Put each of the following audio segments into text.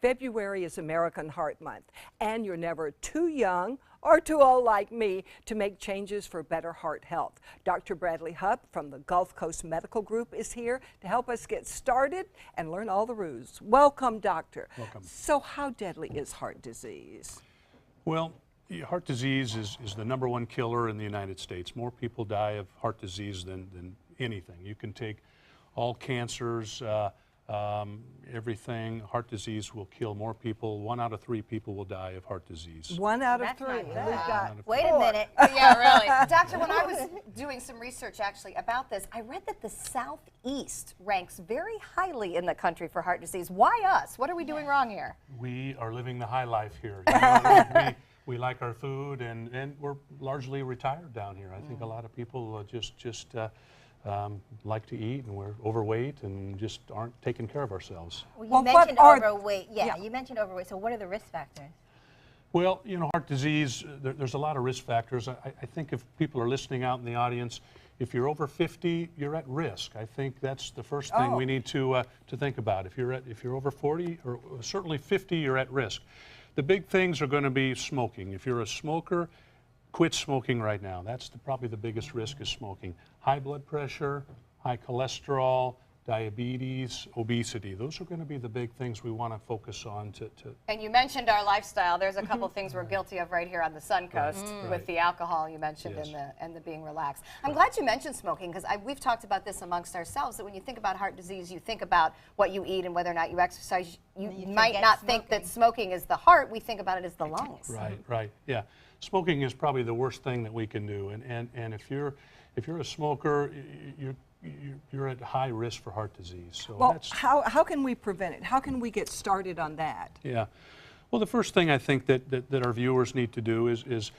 February is American Heart Month, and you're never too young or too old like me to make changes for better heart health. Dr. Bradley Hupp from the Gulf Coast Medical Group is here to help us get started and learn all the rules. Welcome, doctor. Welcome. So how deadly is heart disease? Well, heart disease is the #1 killer in the United States. More people die of heart disease than anything. You can take all cancers, everything. Heart disease will kill more people. 1 out of 3 people will die of heart disease. 1 out of That's 3. not We've good. got Wait a 4. minute. Yeah, really. Doctor, when I was doing some research actually about this, I read that the Southeast ranks very highly in the country for heart disease. Why us? What are we doing wrong here? We are living the high life here. You know, we like our food, and we're largely retired down here. I think a lot of people just like to eat, and we're overweight and just aren't taking care of ourselves. Well, Well, you mentioned what are- overweight. yeah. You mentioned overweight. So what are the risk factors? Well, you know, heart disease, there's a lot of risk factors. I think if people are listening out in the audience, if you're over 50, you're at risk. I think that's the first thing we need to think about. If you're over 40 or certainly 50, you're at risk. The big things are going to be smoking. If you're a smoker, quit smoking right now. That's probably the biggest risk is smoking. High blood pressure, high cholesterol, diabetes, obesity. Those are going to be the big things we want to focus on. And you mentioned our lifestyle. There's a couple things we're guilty of right here on the Sun Coast with the alcohol you mentioned and the being relaxed. I'm glad you mentioned smoking because we've talked about this amongst ourselves, that when you think about heart disease, you think about what you eat and whether or not you exercise. You might not think that smoking is the heart. We think about it as the lungs. Right, yeah. Smoking is probably the worst thing that we can do. And if you're a smoker, you're at high risk for heart disease. So Well, how can we prevent it? How can we get started on that? yeah. Well, the first thing I think that our viewers need to do is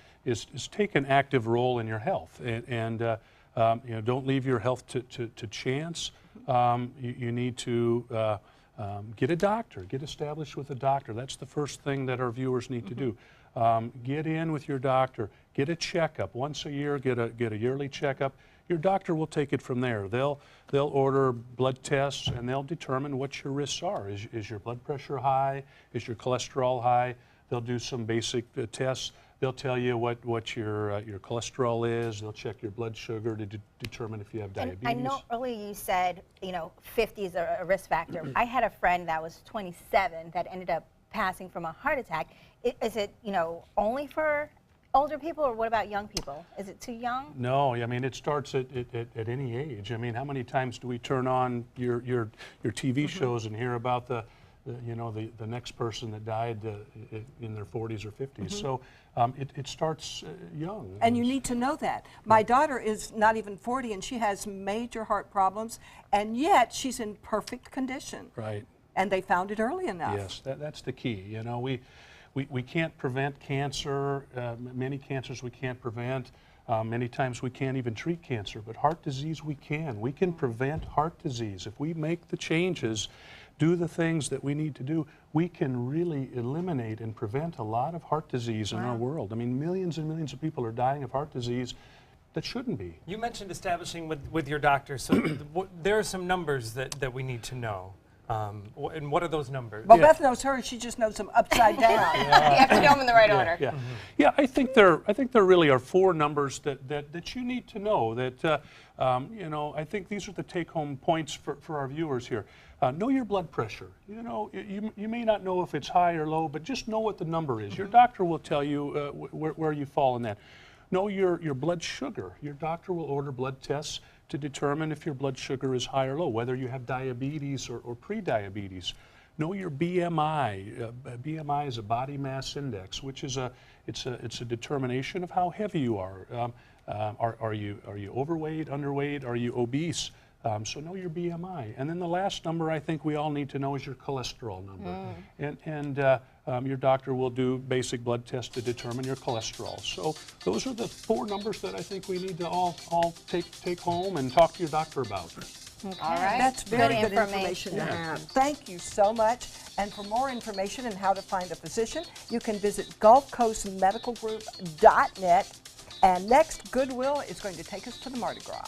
take an active role in your health, and you know, don't leave your health to chance. You need to get a doctor, get established with a doctor. That's the first thing that our viewers need to do. Get in with your doctor, get a checkup once a year. Get a yearly checkup. Your doctor will take it from there. They'll order blood tests and they'll determine what your risks are. Is your blood pressure high? Is your cholesterol high? They'll do some basic tests. They'll tell you what your cholesterol is. They'll check your blood sugar to determine if you have diabetes. And I know earlier you said, you know, 50 is a risk factor. I had a friend that was 27 that ended up passing from a heart attack. Is it, you know, only for older people, or what about young people? Is it too young? No, I mean, it starts at any age. I mean, how many times do we turn on your TV shows and hear about the next person that died in their 40s or 50s? So it starts young. And you need to know that. My daughter is not even 40 and she has major heart problems, and yet she's in perfect condition. Right. And they found it early enough. Yes, that's the key. You know, we can't prevent cancer. Many cancers we can't prevent. Many times we can't even treat cancer, but heart disease we can. We can prevent heart disease. If we make the changes, do the things that we need to do, we can really eliminate and prevent a lot of heart disease in our world. I mean, millions and millions of people are dying of heart disease that shouldn't be. You mentioned establishing with your doctor, so there are some numbers that we need to know. And what are those numbers? Well, Beth knows her, she just knows them upside down. You have to know them in the right order. Yeah, yeah. I think there really are 4 numbers that you need to know. That you know, I think these are the take-home points for our viewers here. Know your blood pressure. You know, you may not know if it's high or low, but just know what the number is. Your doctor will tell you where you fall in that. Know your blood sugar. Your doctor will order blood tests to determine if your blood sugar is high or low, whether you have diabetes or pre-diabetes. Know your BMI. BMI is a body mass index, which is it's a determination of how heavy you are. Are you overweight, underweight? Are you obese? So know your BMI. And then the last number I think we all need to know is your cholesterol number. And your doctor will do basic blood tests to determine your cholesterol. So those are the 4 numbers that I think we need to all take home and talk to your doctor about. Okay. All right. That's very good information to have. Thank you so much. And for more information on how to find a physician, you can visit GulfCoastMedicalGroup.net. And next, Goodwill is going to take us to the Mardi Gras.